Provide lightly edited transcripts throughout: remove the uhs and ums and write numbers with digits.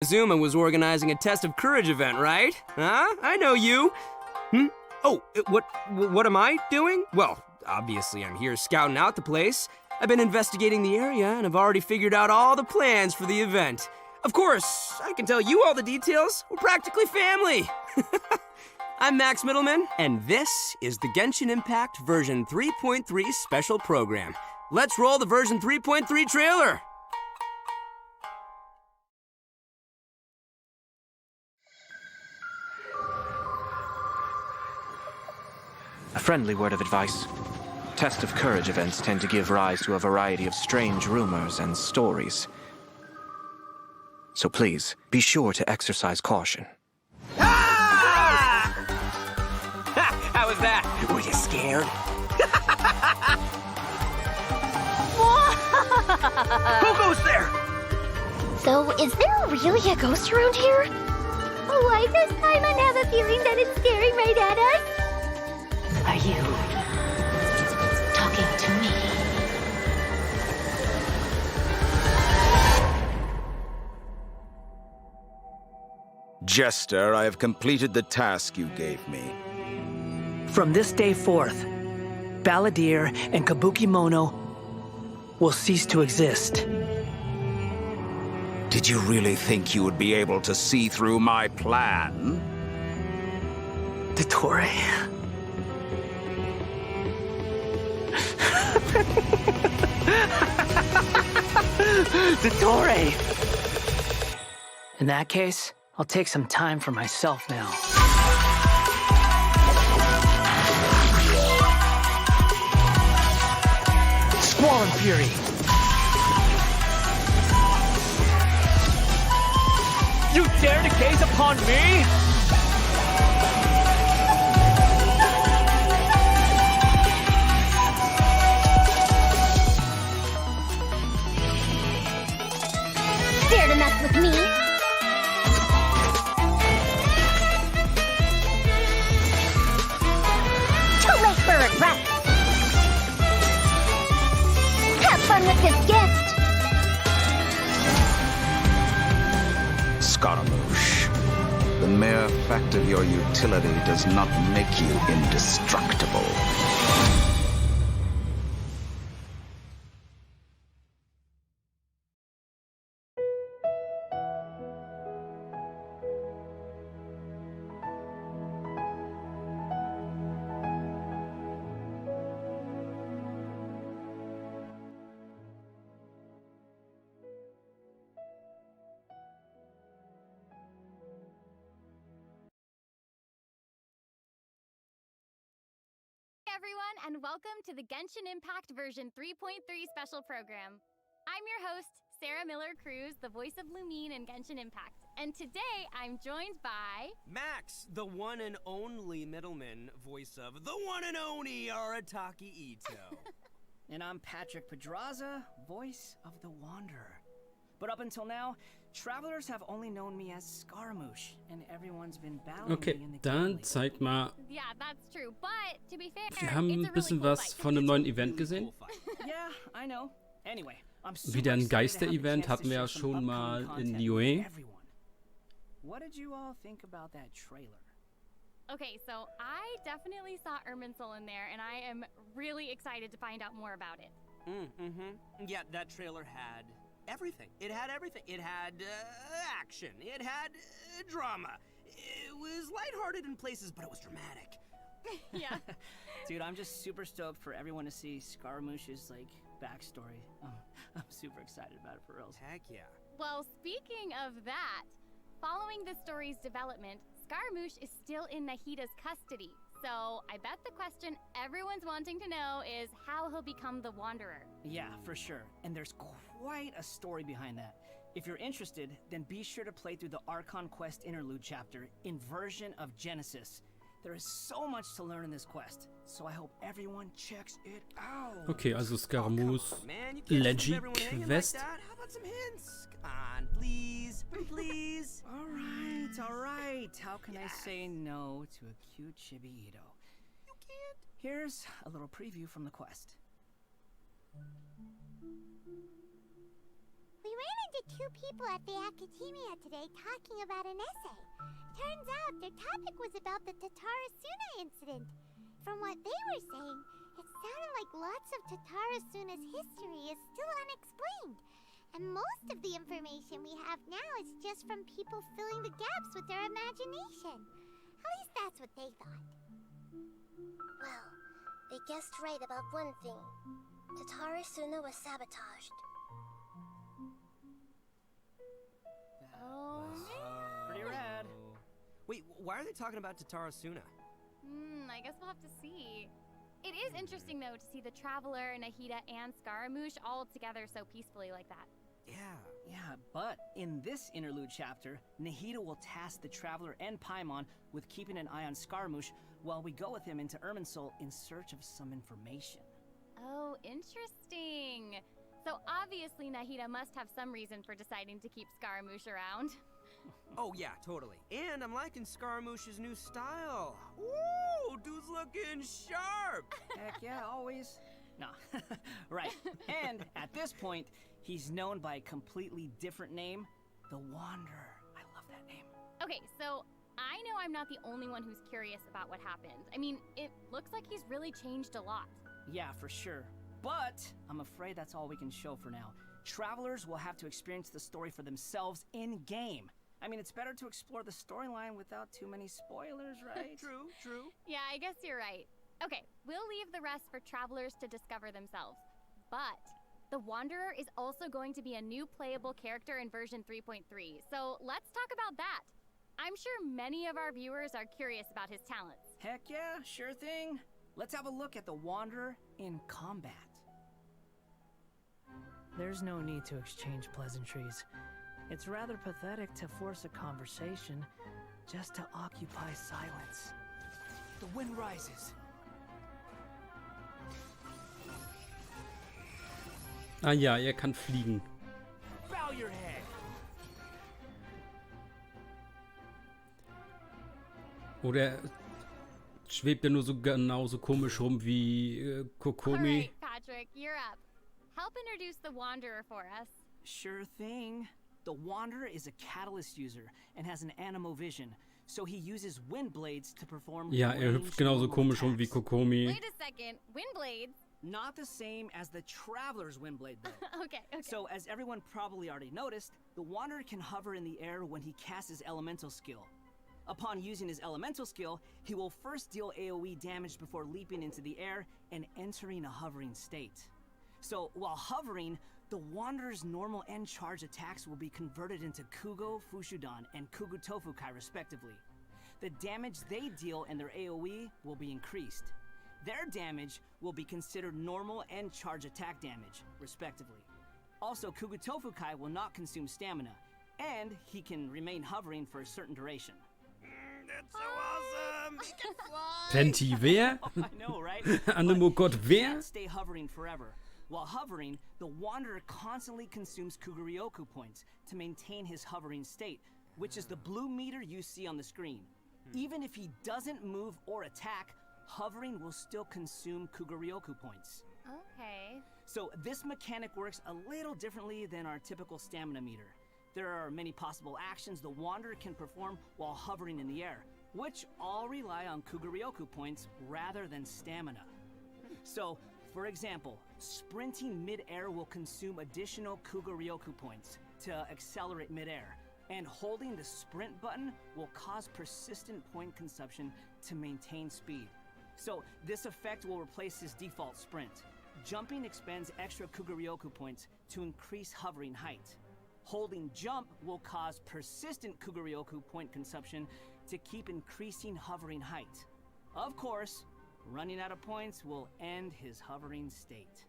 Zuma was organizing a test of courage event, right? Huh? I know you. Oh, what am I doing? Well, obviously I'm here scouting out the place. I've been investigating the area and have already figured out all the plans for the event. Of course, I can tell you all the details. We're practically family. I'm Max Middleman, and this is the Genshin Impact version 3.3 special program. Let's roll the version 3.3 trailer. A friendly word of advice. Test of courage events tend to give rise to a variety of strange rumors and stories. So please, be sure to exercise caution. Ah! How was that? Were you scared? Who goes there? So, is there really a ghost around here? Why does Paimon have a feeling that it's staring right at us? Are you talking to me? Jester, I have completed the task you gave me. From this day forth, Balladeer and Kabukimono will cease to exist. Did you really think you would be able to see through my plan? Dottore. Dottore! In that case, I'll take some time for myself now. Squall and Fury! You dare to gaze upon me? Dare to mess with me? Too late for regret. Have fun with this gift. Scaramouche, the mere fact of your utility does not make you indestructible. Everyone, and welcome to the Genshin Impact version 3.3 special program. I'm your host, Sarah Miller-Cruz, the voice of Lumine in Genshin Impact, and today I'm joined by... Max, the one and only Middleman, voice of the one and only Arataki Ito. And I'm Patrick Pedraza, voice of the Wanderer. But up until now, travelers have only known me as Scaramouche, and everyone's been battling Okay, me in the dann game zeigt mal. Yeah, that's true, but to be fair, Wir haben ein bisschen was von einem neuen Event gesehen. Yeah, I know. Anyway, I'm Wieder ein Geister-Event hatten wir ja schon mal in Niue. What did you all think about that trailer? Okay, so I definitely saw Irminsul in there, and I am really excited to find out more about it. Yeah, that trailer had everything. It had everything. It had action. It had drama. It was lighthearted in places, but it was dramatic. Yeah. Dude, I'm just super stoked for everyone to see Scaramouche's, backstory. I'm super excited about it, for real. Heck yeah. Well, speaking of that, following the story's development, Scaramouche is still in Nahida's custody. So I bet the question everyone's wanting to know is how he'll become the Wanderer. Yeah, for sure. And there's quite a story behind that. If you're interested, then be sure to play through the Archon Quest Interlude chapter, Inversion of Genesis. There is so much to learn in this quest, so I hope everyone checks it out. Okay, also Scaramouche Man, you can't just leave Leggy everyone hanging Quest. Like that. How about some hints? Come on, please. Please. All right. How can I say no to a cute chibi Ito? You can't. Here's a little preview from the quest. We ran into two people at the academia today talking about an essay. Turns out their topic was about the Tatarasuna incident. From what they were saying, it sounded like lots of Tatarasuna's history is still unexplained. And most of the information we have now is just from people filling the gaps with their imagination. At least that's what they thought. Well, they guessed right about one thing. Tatarasuna was sabotaged. Oh, Pretty rad. Wait, why are they talking about Tatarasuna? I guess we'll have to see. It is interesting, though, to see the Traveler, Nahida, and Scaramouche all together so peacefully like that. Yeah, but in this interlude chapter, Nahida will task the Traveler and Paimon with keeping an eye on Scaramouche while we go with him into Irminsul in search of some information. Oh, interesting. So obviously Nahida must have some reason for deciding to keep Scaramouche around. Oh yeah, totally. And I'm liking Scaramouche's new style. Ooh, dude's looking sharp. Heck yeah, always. No, right. And at this point, he's known by a completely different name, the Wanderer. I love that name. Okay, so I know I'm not the only one who's curious about what happened. I mean, it looks like he's really changed a lot. Yeah, for sure. But I'm afraid that's all we can show for now. Travelers will have to experience the story for themselves in-game. I mean, it's better to explore the storyline without too many spoilers, right? True. Yeah, I guess you're right. Okay, we'll leave the rest for travelers to discover themselves. But the Wanderer is also going to be a new playable character in version 3.3, so let's talk about that. I'm sure many of our viewers are curious about his talents. Heck yeah, sure thing. Let's have a look at the Wanderer in combat. There's no need to exchange pleasantries. It's rather pathetic to force a conversation just to occupy silence. The wind rises. Ah ja, er kann fliegen. Bow your head. Oder schwebt er nur so genauso komisch rum wie Kokomi? Alright, Patrick, you're up. Help introduce the Wanderer for us. Sure thing. The Wanderer is a catalyst user and has an animo-vision, so he uses wind blades to perform. Ja, hüpft genauso komisch rum wie Kokomi. Wait a second, wind blades? Not the same as the Traveler's Windblade, though. Okay. So, as everyone probably already noticed, the Wanderer can hover in the air when he casts his elemental skill. Upon using his elemental skill, he will first deal AoE damage before leaping into the air and entering a hovering state. So, while hovering, the Wanderer's normal and charge attacks will be converted into Kugo, Fushudan, and Kugu Tofukai respectively. The damage they deal and their AoE will be increased. Their damage will be considered normal and charge attack damage, respectively. Also, Kugu Tofukai will not consume stamina, and he can remain hovering for a certain duration. That's so awesome! He can fly! Penti wer? I know, right? Anemo Gott He wer? can't stay hovering forever. While hovering, the Wanderer constantly consumes Kuguryoku points to maintain his hovering state, which is the blue meter you see on the screen. Even if he doesn't move or attack, hovering will still consume Kuguryoku points. Okay. So this mechanic works a little differently than our typical stamina meter. There are many possible actions the Wanderer can perform while hovering in the air, which all rely on Kuguryoku points rather than stamina. So, for example, sprinting mid-air will consume additional Kuguryoku points to accelerate mid-air, and holding the sprint button will cause persistent point consumption to maintain speed. So this effect will replace his default sprint. Jumping expends extra Kuguryoku points to increase hovering height. Holding jump will cause persistent Kuguryoku point consumption to keep increasing hovering height. Of course, running out of points will end his hovering state.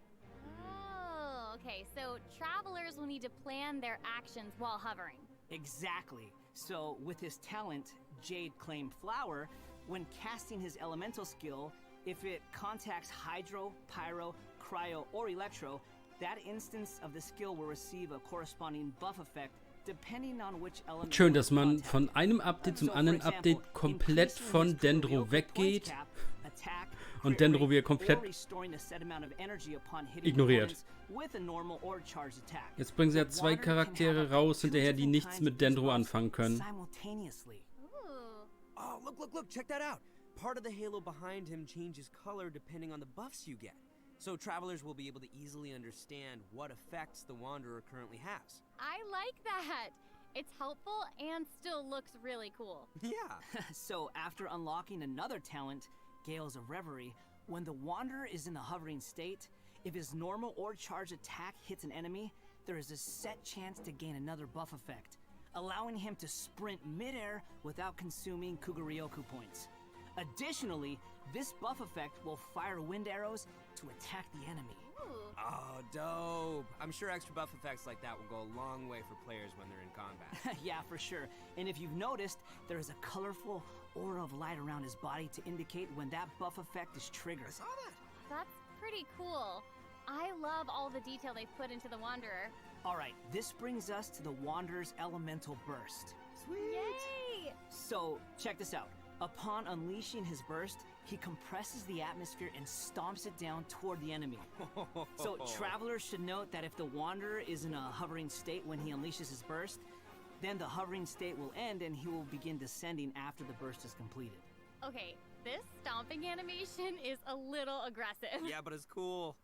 Oh, okay. So travelers will need to plan their actions while hovering. Exactly. So with his talent, Jade Claim Flower, when casting his elemental skill, if it contacts Hydro, Pyro, Cryo, or Electro, that instance of the skill will receive a corresponding buff effect depending on which element. Schön, dass man von einem Update zum anderen Update komplett von Dendro weggeht Und Dendro wird komplett or restoring the set amount of energy upon hitting ignoriert. opponents with a normal or charged attack. Jetzt bringen sie ja zwei Charaktere raus hinterher, die nichts mit Dendro anfangen können. Simultaneously. Ooh. Oh, look, check that out. Part of the halo behind him changes color depending on the buffs you get. So travelers will be able to easily understand what effects the Wanderer currently has. I like that. It's helpful and still looks really cool. Yeah. So after unlocking another talent, Gales of Reverie, when the Wanderer is in the hovering state, if his normal or charged attack hits an enemy, there is a set chance to gain another buff effect, allowing him to sprint midair without consuming Kuguryoku points. Additionally, this buff effect will fire wind arrows to attack the enemy. Ooh. Oh, dope. I'm sure extra buff effects like that will go a long way for players when they're in combat. Yeah, for sure. And if you've noticed, there is a colorful aura of light around his body to indicate when that buff effect is triggered. I saw that. That's pretty cool. I love all the detail they've put into the Wanderer. Alright, this brings us to the Wanderer's Elemental Burst. Sweet. Yay! So, check this out. Upon unleashing his burst, he compresses the atmosphere and stomps it down toward the enemy. So, travelers should note that if the Wanderer is in a hovering state when he unleashes his burst, then the hovering state will end and he will begin descending after the burst is completed. Okay, this stomping animation is a little aggressive. Yeah, but it's cool.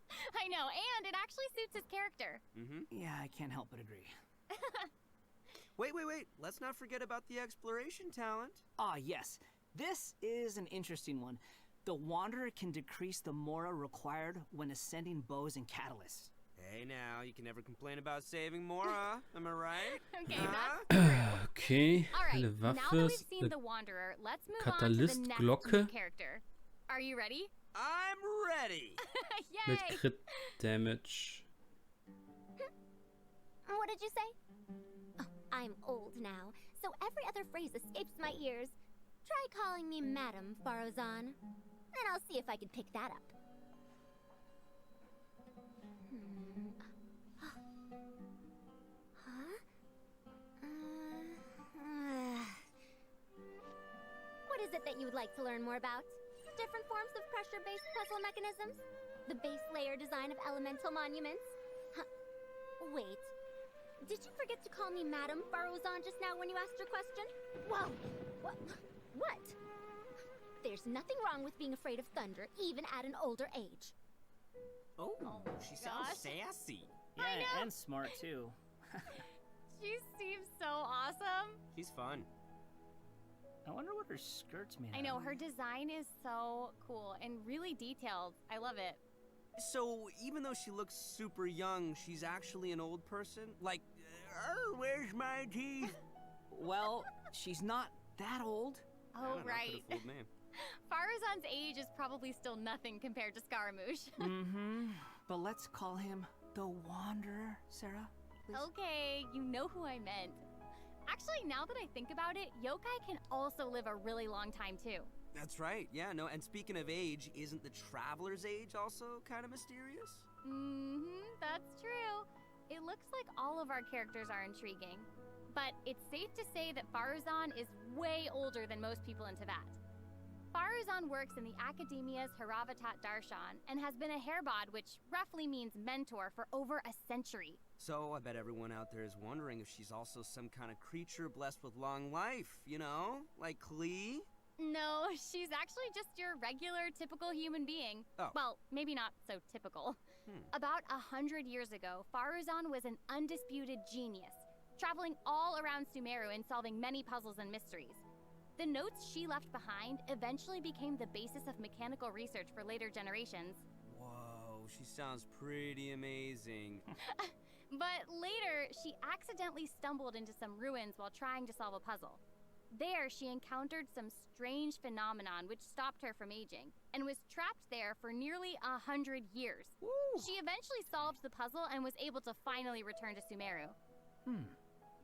I know, and it actually suits his character. Yeah, I can't help but agree. Wait. Let's not forget about the exploration talent. Ah, yes. This is an interesting one. The Wanderer can decrease the mora required when ascending bows and catalysts. Hey now, you can never complain about saving Mora, am I right? Okay, that's true. Okay, All right, eine now that Waffe, we've seen the Wanderer, let's move on to the next Katalystglocke. new character. Are you ready? I'm ready. mit Yay! Crit Damage. What did you say? Oh, I'm old now, so every other phrase escapes my ears. Try calling me Madam Farozan, and I'll see if I can pick that up. What is it that you would like to learn more about? Different forms of pressure-based puzzle mechanisms? The base layer design of elemental monuments? Huh. Wait. Did you forget to call me Madam Farozan just now when you asked your question? Whoa! What? There's nothing wrong with being afraid of thunder, even at an older age. Oh, she sounds gosh. sassy. Yeah, I know. and smart too. She seems so awesome. She's fun. I wonder what her skirt's made I out know, of. her design is so cool and really detailed. I love it. So, even though she looks super young, she's actually an old person? Like, where's my teeth? Well, she's not that old. I Oh, don't know, right. could've fooled me. Faruzan's age is probably still nothing compared to Scaramouche. Mm-hmm. But let's call him the Wanderer, Sarah. Please. Okay, you know who I meant. Actually, now that I think about it, yokai can also live a really long time too. That's right, yeah, no, and speaking of age, isn't the Traveler's age also kind of mysterious? That's true. It looks like all of our characters are intriguing. But it's safe to say that Faruzan is way older than most people in Tibet. Faruzan works in the Academia's Haravatat Darshan and has been a hairbod, which roughly means mentor, for over a century. So, I bet everyone out there is wondering if she's also some kind of creature blessed with long life, you know? Like Klee? No, she's actually just your regular, typical human being. Oh. Well, maybe not so typical. About 100 years ago, Faruzan was an undisputed genius, traveling all around Sumeru and solving many puzzles and mysteries. The notes she left behind eventually became the basis of mechanical research for later generations. Whoa, she sounds pretty amazing. But later, she accidentally stumbled into some ruins while trying to solve a puzzle. There, she encountered some strange phenomenon which stopped her from aging, and was trapped there for nearly 100 years. Woo. She eventually solved the puzzle and was able to finally return to Sumeru.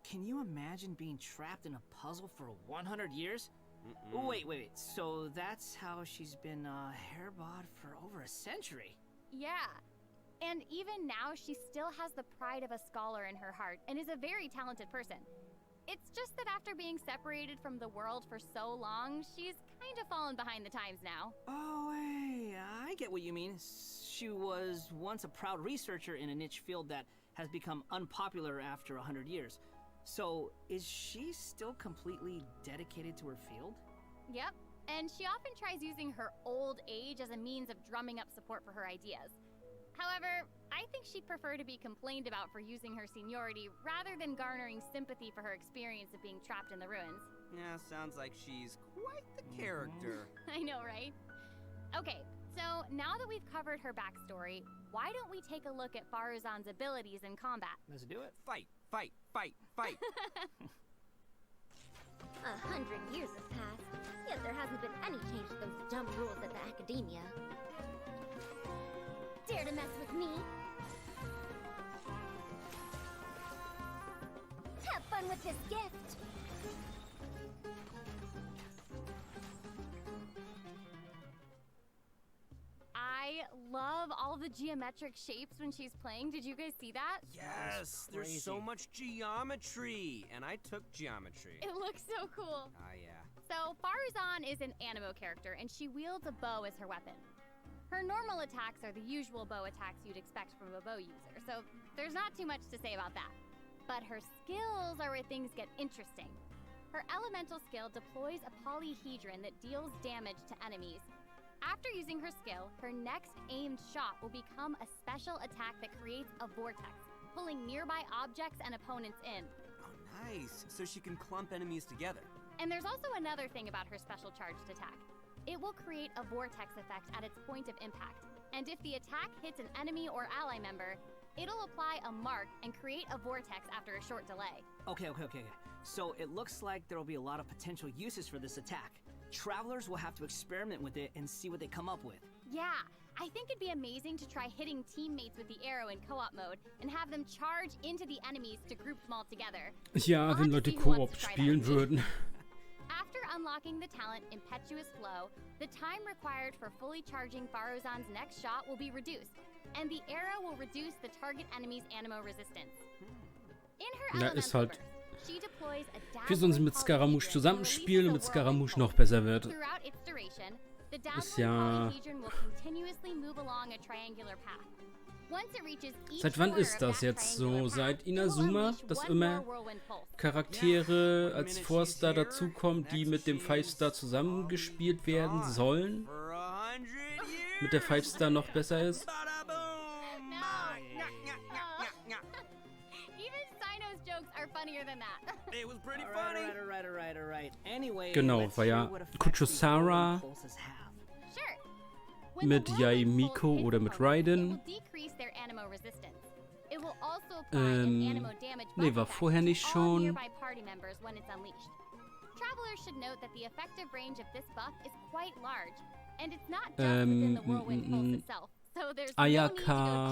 Can you imagine being trapped in a puzzle for 100 years? Oh, wait. So that's how she's been a hairbod for over a century. Yeah. And even now, she still has the pride of a scholar in her heart and is a very talented person. It's just that after being separated from the world for so long, she's kind of fallen behind the times now. Oh, hey, I get what you mean. She was once a proud researcher in a niche field that has become unpopular after 100 years. So, is she still completely dedicated to her field? Yep, and she often tries using her old age as a means of drumming up support for her ideas. However, I think she'd prefer to be complained about for using her seniority rather than garnering sympathy for her experience of being trapped in the ruins. Yeah, sounds like she's quite the character. I know, right? Okay, so now that we've covered her backstory, why don't we take a look at Faruzan's abilities in combat? Let's do it. Fight, fight, fight, fight. 100 years have passed, yet there hasn't been any change to those dumb rules at the academia. Dare to mess with me? Have fun with this gift! I love all the geometric shapes when she's playing. Did you guys see that? Yes, there's so much geometry, and I took geometry. It looks so cool. Ah, yeah. So, Faruzan is an animo character, and she wields a bow as her weapon. Her normal attacks are the usual bow attacks you'd expect from a bow user, so there's not too much to say about that. But her skills are where things get interesting. Her elemental skill deploys a polyhedron that deals damage to enemies. After using her skill, her next aimed shot will become a special attack that creates a vortex, pulling nearby objects and opponents in. Oh, nice. So she can clump enemies together. And there's also another thing about her special charged attack. It will create a vortex effect at its point of impact. And if the attack hits an enemy or ally member, it'll apply a mark and create a vortex after a short delay. Okay. So it looks like there'll be a lot of potential uses for this attack. Travelers will have to experiment with it and see what they come up with. Yeah, I think it'd be amazing to try hitting teammates with the arrow in co-op mode and have them charge into the enemies to group them all together. Ja, wenn Leute Koop spielen würden. After unlocking the talent Impetuous Flow, the time required for fully charging Faruzan's next shot will be reduced, and the arrow will reduce the target enemy's animo resistance. In her elemental burst, she deploys a Wir sollen sie mit Scaramouche zusammenspielen, damit Scaramouche noch besser wird. Throughout its duration, the Ist dazzling ja... polyhedron will continuously move along a triangular path. Once it reaches each Seit wann corner ist of das that jetzt so? triangular Seit path, it will Inazuma, unleash dass one immer more whirlwind pulse. Charaktere als 4-Star dazukommen, die mit dem 5-Star zusammengespielt werden sollen? Mit der 5-Star noch besser ist? Genau, war ja Kuchosara mit Yai Miko oder mit Raiden. Nee, war vorher nicht schon. Travelers should note that the effective range of this buff is quite large, and it's not just within the whirlwind pulse itself, so there's no need to go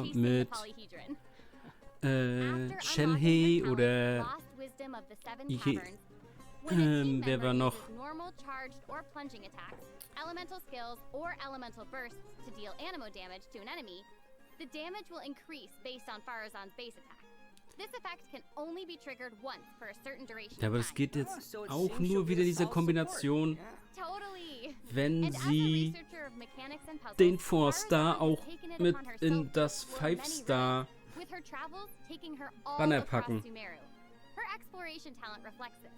chasing the polyhedron. Shenhei oder wer war noch? Normal charged or plunging attacks, elemental skills, or elemental bursts to deal animo damage to an enemy, the damage will increase based on Faruzan's base attack. This effect can only be triggered once for a certain duration. Ja, aber das geht jetzt auch nur wieder diese Kombination, wenn sie den 4-Star auch mit in das 5-Star Banner packen. Her exploration talent reflects this,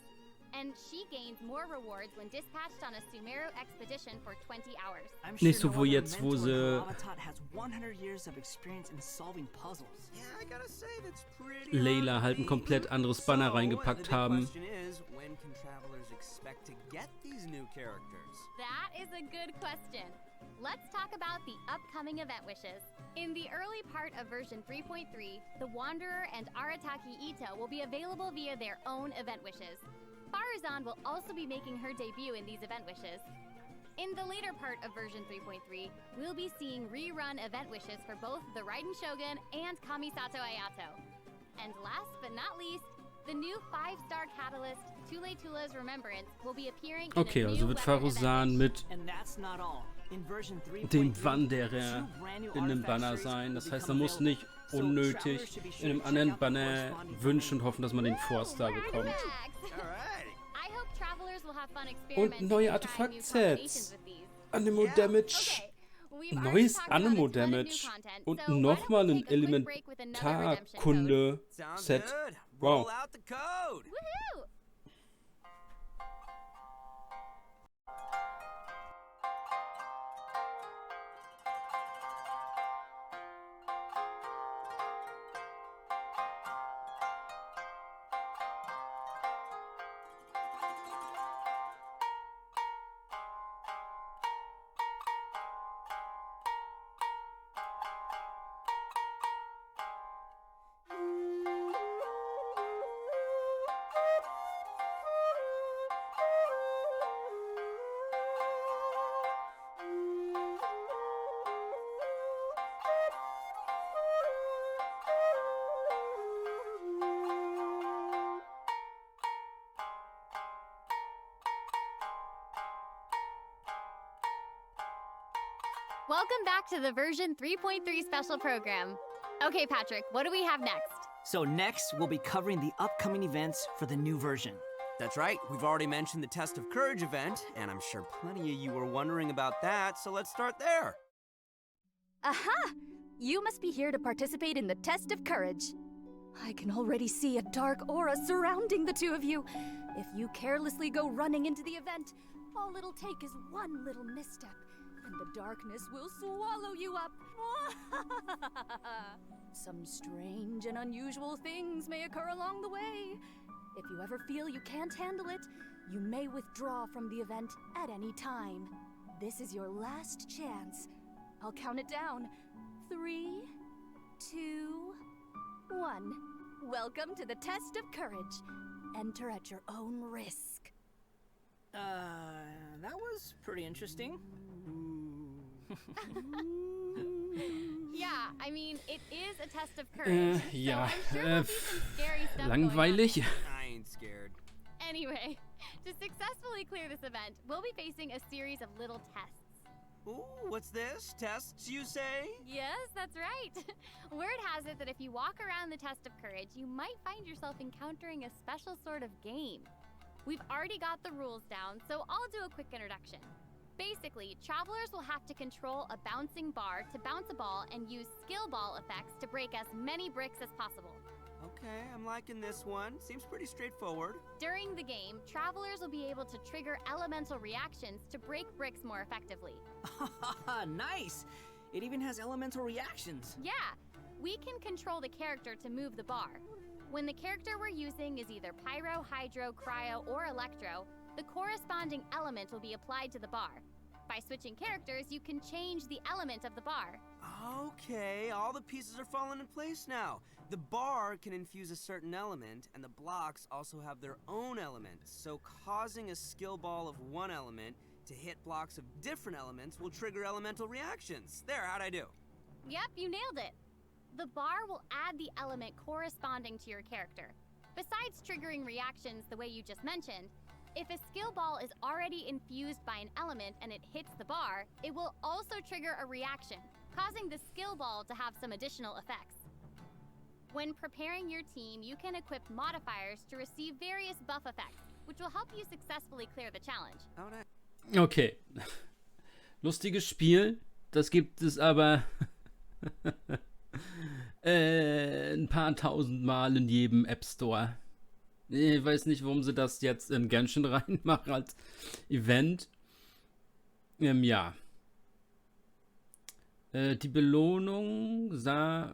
and she gains more rewards when dispatched on a Sumeru expedition for 20 hours. Nicht so wo jetzt, wo sie Layla halt ein komplett anderes Banner reingepackt haben. That is a good question. Let's talk about the upcoming event wishes. In the early part of version 3.3, the Wanderer and Arataki Ito will be available via their own event wishes. Faruzan will also be making her debut in these event wishes. In the later part of version 3.3, we'll be seeing rerun event wishes for both the Raiden Shogun and Kamisato Ayato. And last but not least, the new 5-star catalyst, Tule Tula's Remembrance, will be appearing in Okay, a also new wird Faruzan mit dem Wanderer in dem Banner sein. Das heißt, er muss nicht unnötig in einem anderen Banner wünschen und hoffen, dass man den 4-Star bekommt. Und neue Artefakt-Sets. Anemo Damage. Neues Anemo Damage. Und nochmal ein Elementarkunde-Set. Wow. Welcome back to the version 3.3 special program. Okay, Patrick, what do we have next? So next, we'll be covering the upcoming events for the new version. That's right, we've already mentioned the Test of Courage event, and I'm sure plenty of you were wondering about that, so let's start there. Aha! You must be here to participate in the Test of Courage. I can already see a dark aura surrounding the two of you. If you carelessly go running into the event, all it'll take is one little misstep, and the darkness will swallow you up. Some strange and unusual things may occur along the way. If you ever feel you can't handle it, you may withdraw from the event at any time. This is your last chance. I'll count it down. 3, 2, 1. Welcome to the Test of Courage. Enter at your own risk. That was pretty interesting. Yeah, I mean, it is a test of courage. Ja, so I'm sure we'll see some scary stuff langweilig. going on. I ain't scared. Anyway, to successfully clear this event, we'll be facing a series of little tests. Ooh, what's this? Tests, you say? Yes, that's right. Word has it that if you walk around the Test of Courage, you might find yourself encountering a special sort of game. We've already got the rules down, so I'll do a quick introduction. Basically, travelers will have to control a bouncing bar to bounce a ball and use skill ball effects to break as many bricks as possible. Okay, I'm liking this one. Seems pretty straightforward. During the game, travelers will be able to trigger elemental reactions to break bricks more effectively. Nice! It even has elemental reactions. Yeah, we can control the character to move the bar. When the character we're using is either pyro, hydro, cryo, or electro, the corresponding element will be applied to the bar. By switching characters, you can change the element of the bar. Okay, all the pieces are falling in place now. The bar can infuse a certain element, and the blocks also have their own elements, so causing a skill ball of one element to hit blocks of different elements will trigger elemental reactions. There, how'd I do? Yep, you nailed it. The bar will add the element corresponding to your character. Besides triggering reactions the way you just mentioned, if a skill ball is already infused by an element and it hits the bar, it will also trigger a reaction, causing the skill ball to have some additional effects. When preparing your team, you can equip modifiers to receive various buff effects, which will help you successfully clear the challenge. Okay. Lustiges Spiel. Das gibt es aber ein paar tausend Mal in jedem App Store. Ich weiß nicht, warum sie das jetzt in Genshin reinmachen als Event. Ja. Die Belohnung sah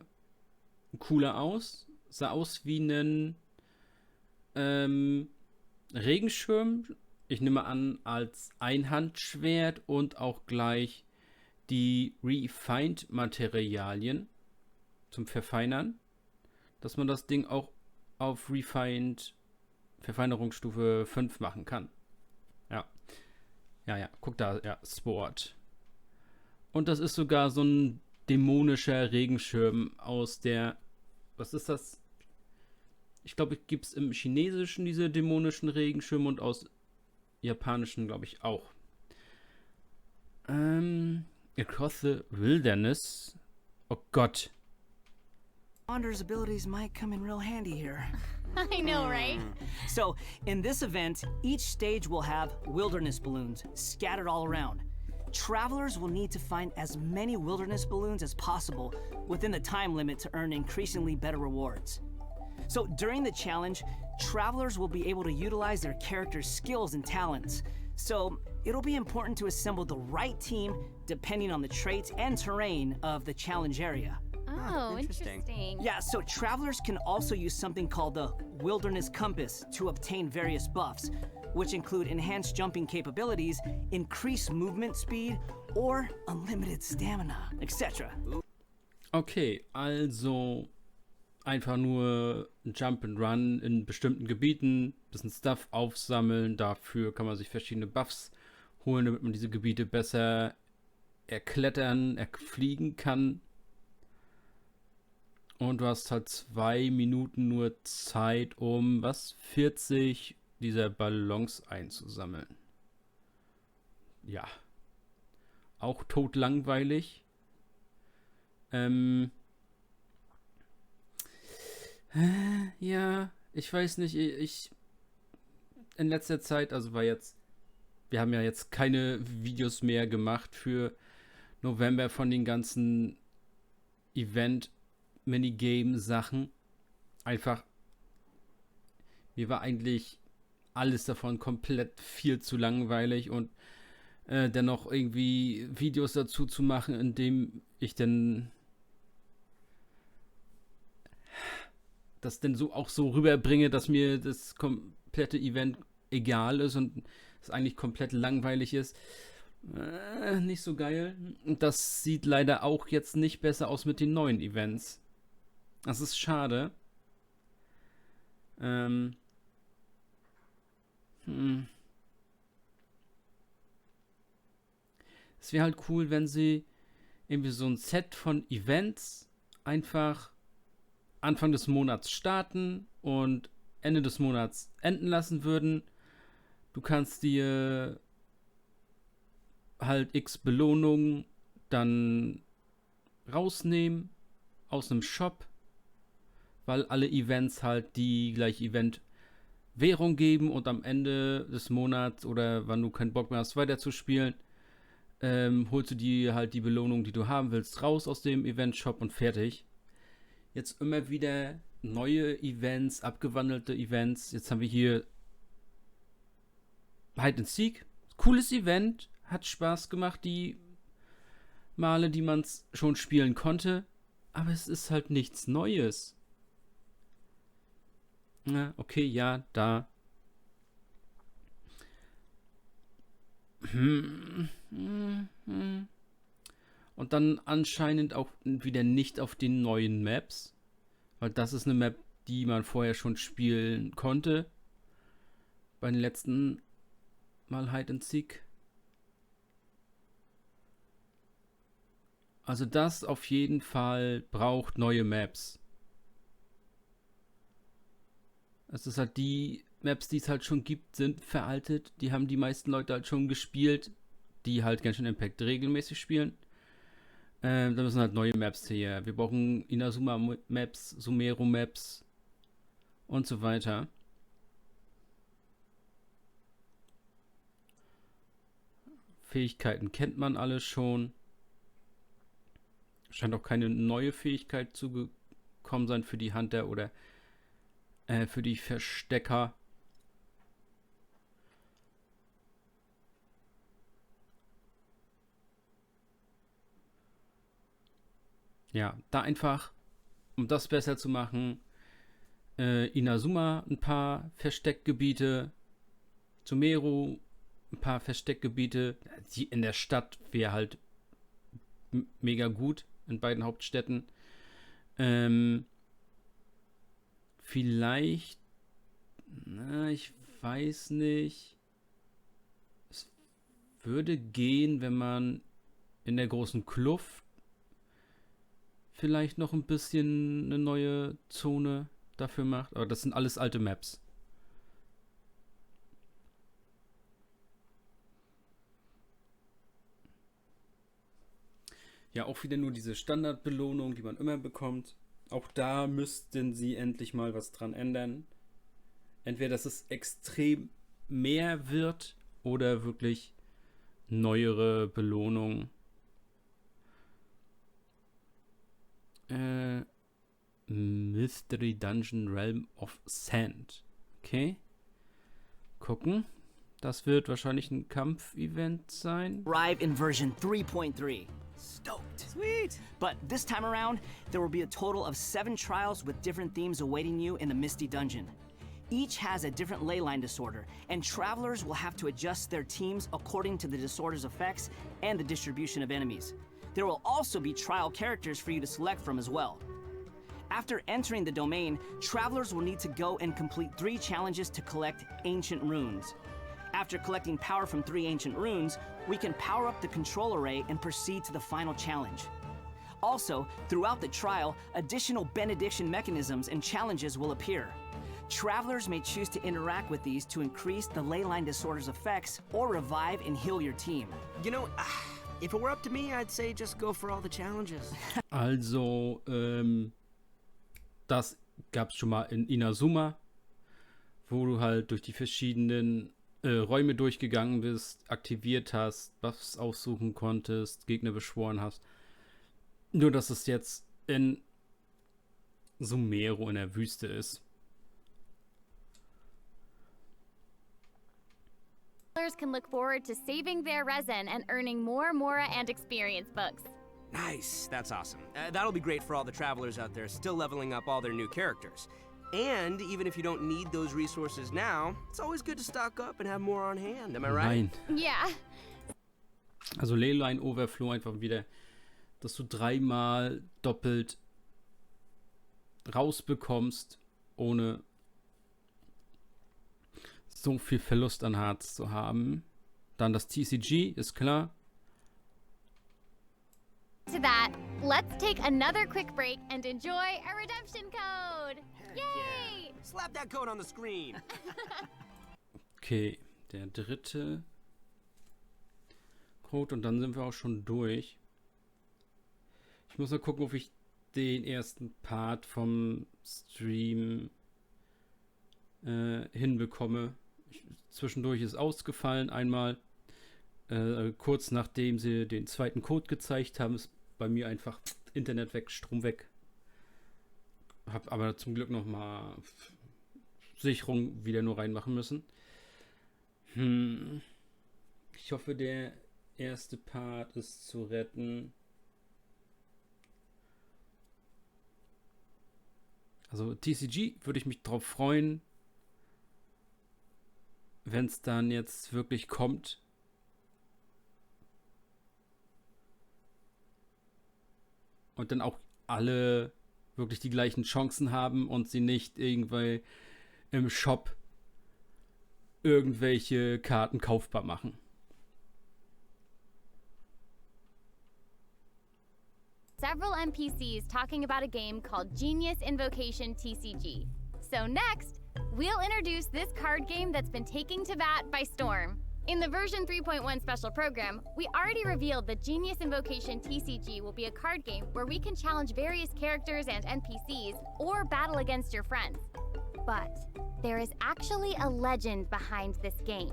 cooler aus. Sah aus wie ein Regenschirm. Ich nehme an, als Einhandschwert und auch gleich die Refined-Materialien zum Verfeinern. Dass man das Ding auch auf Refined Verfeinerungsstufe 5 machen kann. Ja. Ja. Guck da, ja, Sport. Und das ist sogar so ein dämonischer Regenschirm aus der... Was ist das? Ich glaube, es gibt es im Chinesischen diese dämonischen Regenschirme und aus Japanischen, glaube ich, auch. Across the Wilderness. Oh Gott. Wander's abilities might come in real handy here. I know, right? So, in this event, each stage will have wilderness balloons scattered all around. Travelers will need to find as many wilderness balloons as possible within the time limit to earn increasingly better rewards. So, during the challenge, travelers will be able to utilize their character's skills and talents. So, it'll be important to assemble the right team depending on the traits and terrain of the challenge area. Oh, interesting. Yeah, so travelers can also use something called the Wilderness Compass to obtain various buffs, which include enhanced jumping capabilities, increased movement speed, or unlimited stamina, etc. Okay, also einfach nur Jump and Run in bestimmten Gebieten, bisschen Stuff aufsammeln, dafür kann man sich verschiedene Buffs holen, damit man diese Gebiete besser erklettern, erfliegen kann. Und du hast halt 2 Minuten nur Zeit, um 40 dieser Ballons einzusammeln. Ja. Auch totlangweilig. Ja, ich weiß nicht, ich in letzter Zeit, also wir haben ja jetzt keine Videos mehr gemacht für November von den ganzen Minigame-Sachen. Einfach, mir war eigentlich alles davon komplett viel zu langweilig und dennoch irgendwie Videos dazu zu machen, in dem ich dann das denn so auch so rüberbringe, dass mir das komplette Event egal ist und es eigentlich komplett langweilig ist. Nicht so geil. Und das sieht leider auch jetzt nicht besser aus mit den neuen Events. Das ist schade. Es wäre halt cool, wenn sie irgendwie so ein Set von Events einfach Anfang des Monats starten und Ende des Monats enden lassen würden. Du kannst dir halt X Belohnung dann rausnehmen aus einem Shop, weil alle Events halt die gleiche Event-Währung geben und am Ende des Monats oder wann du keinen Bock mehr hast weiterzuspielen, holst du dir halt die Belohnung, die du haben willst, raus aus dem Event-Shop und fertig. Jetzt immer wieder neue Events, abgewandelte Events. Jetzt haben wir hier Hide and Seek. Cooles Event. Hat Spaß gemacht, die Male, die man es schon spielen konnte. Aber es ist halt nichts Neues. Na, okay, ja, da. Und dann anscheinend auch wieder nicht auf den neuen Maps. Weil das ist eine Map, die man vorher schon spielen konnte. Bei den letzten Mal Hide and Seek. Also das auf jeden Fall braucht neue Maps. Es ist halt die Maps, die es halt schon gibt, sind veraltet. Die haben die meisten Leute halt schon gespielt, die halt Genshin Impact regelmäßig spielen. Da müssen halt neue Maps her. Wir brauchen Inazuma-Maps, Sumeru-Maps und so weiter. Fähigkeiten kennt man alle schon. Scheint auch keine neue Fähigkeit zugekommen sein für die Hunter oder für die Verstecker. Ja, da einfach, um das besser zu machen, Inazuma ein paar Versteckgebiete, Sumeru ein paar Versteckgebiete. Die in der Stadt wäre halt mega gut, in beiden Hauptstädten. Vielleicht, ich weiß nicht. Es würde gehen, wenn man in der großen Kluft vielleicht noch ein bisschen eine neue Zone dafür macht. Aber das sind alles alte Maps. Ja, auch wieder nur diese Standardbelohnung, die man immer bekommt. Auch da müssten sie endlich mal was dran ändern. Entweder, dass es extrem mehr wird oder wirklich neuere Belohnungen. Mystery Dungeon Realm of Sand. Okay. Gucken. Das wird wahrscheinlich ein Kampf-Event sein. Arrive in version 3.3. Stoked. Sweet. But this time around, there will be a total of 7 trials with different themes awaiting you in the Misty Dungeon. Each has a different leyline disorder, and travelers will have to adjust their teams according to the disorder's effects and the distribution of enemies. There will also be trial characters for you to select from as well. After entering the domain, travelers will need to go and complete 3 challenges to collect ancient runes. After collecting power from 3 ancient runes, we can power up the control array and proceed to the final challenge. Also, throughout the trial, additional benediction mechanisms and challenges will appear. Travelers may choose to interact with these to increase the leyline disorder's effects or revive and heal your team. You know, if it were up to me, I'd say just go for all the challenges. Also, das gab's schon mal in Inazuma, wo du halt durch die verschiedenen Räume durchgegangen bist, aktiviert hast, Buffs aussuchen konntest, Gegner beschworen hast. Nur, dass es jetzt in Sumero in der Wüste ist. Players can look forward to saving their resin and earning more Mora and experience books. Nice, that's awesome. That'll be great for all the travelers out there still leveling up all their new characters. And even if you don't need those resources now, it's always good to stock up and have more on hand, am I right? Nein. Yeah. Also Leyline Overflow einfach wieder, dass du 3-mal doppelt rausbekommst, ohne so viel Verlust an Harz zu haben. Dann das TCG, ist klar. To that, let's take another quick break and enjoy a redemption code. Yay! Yeah. Slap that code on the screen. Okay, der dritte Code und dann sind wir auch schon durch. Ich muss mal gucken, ob ich den ersten Part vom Stream hinbekomme. Zwischendurch ist ausgefallen einmal. Kurz nachdem sie den zweiten Code gezeigt haben, ist bei mir einfach Internet weg, Strom weg. Hab aber zum Glück noch mal Sicherung wieder nur reinmachen müssen. Ich hoffe, der erste Part ist zu retten. Also TCG würde ich mich drauf freuen, wenn es dann jetzt wirklich kommt. Und dann auch alle wirklich die gleichen Chancen haben und sie nicht irgendwie im Shop irgendwelche Karten kaufbar machen. Several NPCs talking about a game called Genius Invocation TCG. So next, we'll introduce this card game that's been taking Teyvat by storm. In the version 3.1 special program, we already revealed that Genius Invocation TCG will be a card game where we can challenge various characters and NPCs or battle against your friends. But there is actually a legend behind this game.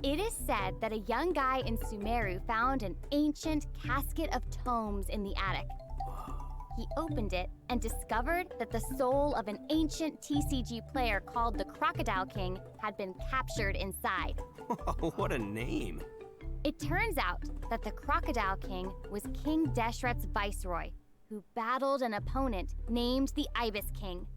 It is said that a young guy in Sumeru found an ancient casket of tomes in the attic. He opened it and discovered that the soul of an ancient TCG player called the Crocodile King had been captured inside. What a name. It turns out that the Crocodile King was King Deshret's viceroy, who battled an opponent named the Ibis King.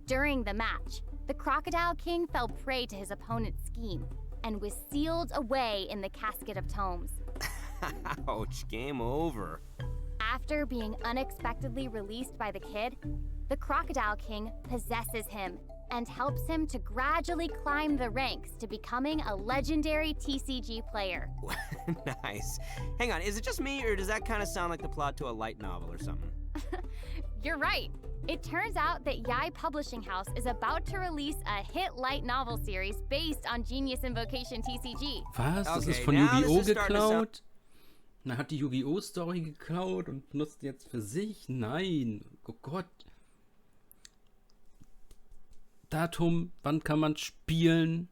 During the match, the Crocodile King fell prey to his opponent's scheme and was sealed away in the casket of tomes. Ouch, game over. After being unexpectedly released by the kid, the Crocodile King possesses him and helps him to gradually climb the ranks to becoming a legendary TCG player. Nice. Hang on, is it just me, or does that kind of sound like the plot to a light novel or something? You're right. It turns out that Yai Publishing House is about to release a hit light novel series based on Genius Invocation TCG. Was? Das Okay, ist von now Yu-Gi-Oh! this is starting to geklaut? Na, hat die Yu-Gi-Oh! Story geklaut und benutzt jetzt für sich? Nein. Oh Gott. Datum, wann kann man spielen?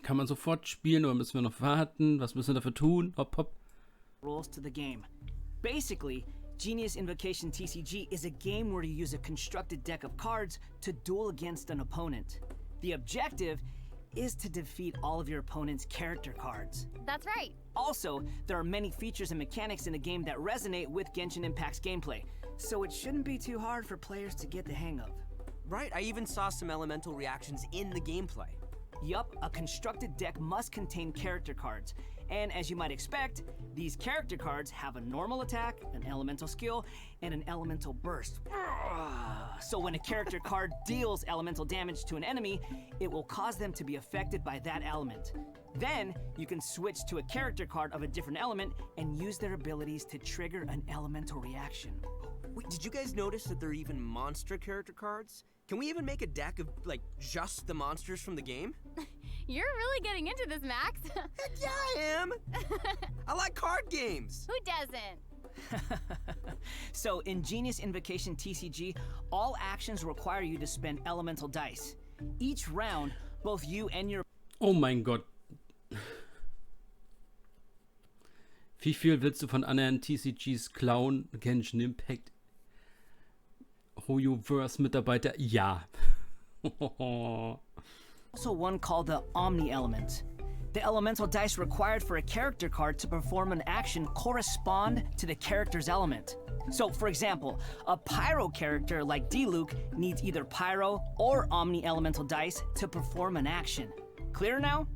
Kann man sofort spielen oder müssen wir noch warten? Was müssen wir dafür tun? Hopp, hopp. Rules to the game. Basically, Genius Invocation TCG is a game where you use a constructed deck of cards to duel against an opponent. The objective is to defeat all of your opponent's character cards. That's right. Also, there are many features and mechanics in the game that resonate with Genshin Impact's gameplay, so it shouldn't be too hard for players to get the hang of. Right, I even saw some elemental reactions in the gameplay. Yup, a constructed deck must contain character cards. And as you might expect, these character cards have a normal attack, an elemental skill, and an elemental burst. So when a character card deals elemental damage to an enemy, it will cause them to be affected by that element. Then, you can switch to a character card of a different element and use their abilities to trigger an elemental reaction. Wait, did you guys notice that there are even monster character cards? Can we even make a deck of, like, just the monsters from the game? You're really getting into this, Max. Heck yeah, I am! I like card games! Who doesn't? So, in Genius Invocation TCG, all actions require you to spend elemental dice. Each round, both you and your... Oh mein Gott. Wie viel willst du von anderen TCGs klauen? Genshin Impact. miHoYo-Verse Mitarbeiter? Ja. Also one called the Omni Element. The elemental dice required for a character card to perform an action correspond to the character's element. So, for example, a Pyro character like Diluc needs either Pyro or Omni Elemental dice to perform an action. Clear now?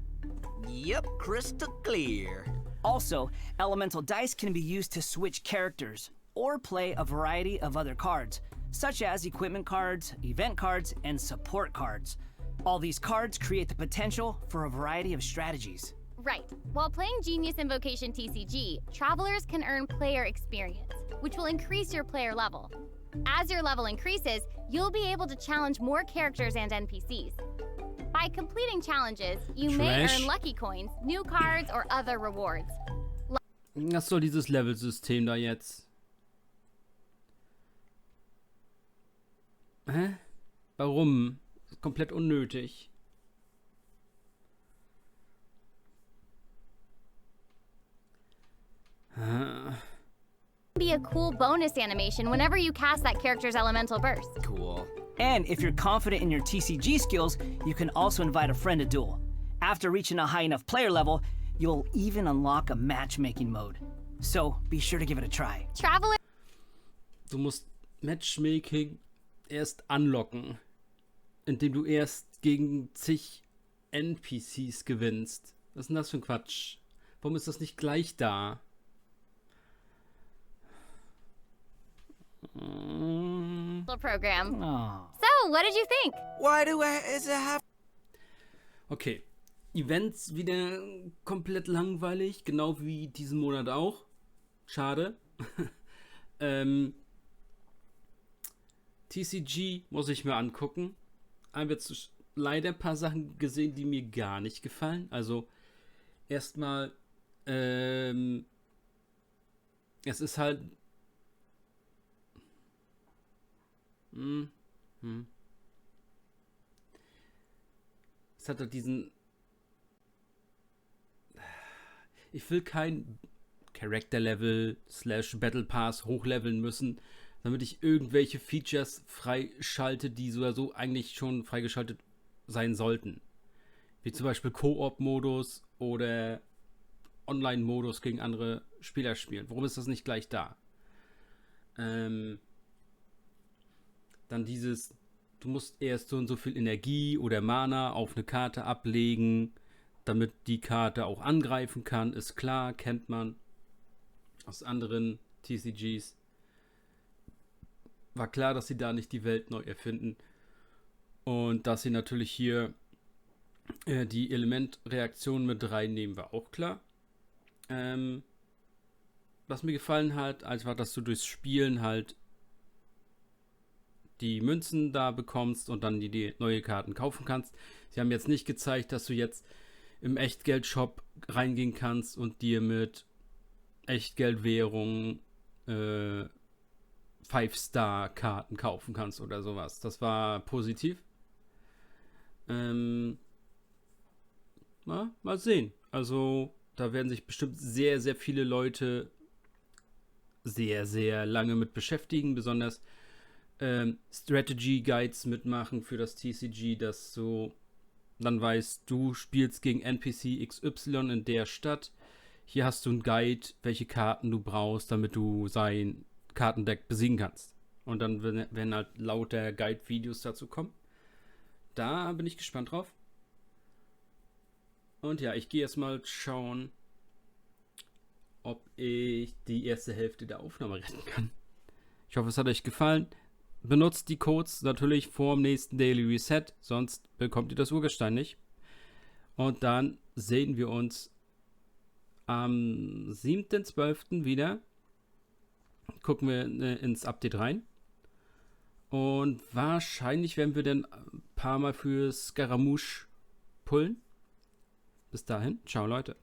Yep, crystal clear. Also, elemental dice can be used to switch characters or play a variety of other cards, such as equipment cards, event cards, and support cards. All these cards create the potential for a variety of strategies. Right. While playing Genius Invocation TCG, travelers can earn player experience, which will increase your player level. As your level increases, you'll be able to challenge more characters and NPCs. By completing challenges, you may earn lucky coins, new cards, or other rewards. Was soll dieses Level-System da jetzt? Hä? Warum? Komplett unnötig. Be a cool bonus animation whenever you cast that character's elemental burst. Cool. And if you're confident in your TCG skills, you can also invite a friend to duel. After reaching a high enough player level, you'll even unlock a matchmaking mode. So be sure to give it a try. Traveler. Du musst Matchmaking erst anlocken, indem du erst gegen zig NPCs gewinnst. Was ist denn das für ein Quatsch? Warum ist das nicht gleich da? Program. Oh. So, what did you think? Why is it have... Okay, Events wieder komplett langweilig, genau wie diesen Monat auch. Schade. TCG muss ich mir angucken. Habe jetzt leider ein paar Sachen gesehen, die mir gar nicht gefallen. Also erstmal, es ist halt es hat halt diesen... Ich will kein Character-Level / Battle Pass hochleveln müssen, damit ich irgendwelche Features freischalte, die so oder so eigentlich schon freigeschaltet sein sollten. Wie zum Beispiel Koop-Modus oder Online-Modus gegen andere Spieler spielen. Warum ist das nicht gleich da? Dann dieses, du musst erst so und so viel Energie oder Mana auf eine Karte ablegen, damit die Karte auch angreifen kann. Ist klar, kennt man aus anderen TCGs. War klar, dass sie da nicht die Welt neu erfinden. Und dass sie natürlich hier die Elementreaktion mit reinnehmen, war auch klar. Was mir gefallen hat, war, dass du durchs Spielen halt die Münzen da bekommst und dann die neue Karten kaufen kannst. Sie haben jetzt nicht gezeigt, dass du jetzt im Echtgeld-Shop reingehen kannst und dir mit Echtgeldwährung 5-Star-Karten kaufen kannst oder sowas. Das war positiv. Mal sehen. Also, da werden sich bestimmt sehr, sehr viele Leute sehr, sehr lange mit beschäftigen. Besonders Strategy Guides mitmachen für das TCG, dass du dann weißt, du spielst gegen NPC XY in der Stadt. Hier hast du einen Guide, welche Karten du brauchst, damit du sein Kartendeck besiegen kannst. Und dann werden halt lauter Guide-Videos dazu kommen. Da bin ich gespannt drauf. Und ja, ich gehe jetzt mal schauen, ob ich die erste Hälfte der Aufnahme retten kann. Ich hoffe, es hat euch gefallen. Benutzt die Codes natürlich vor dem nächsten Daily Reset, sonst bekommt ihr das Urgestein nicht. Und dann sehen wir uns am 7.12. wieder. Gucken wir ins Update rein. Und wahrscheinlich werden wir dann ein paar Mal für Scaramouche pullen. Bis dahin, ciao Leute.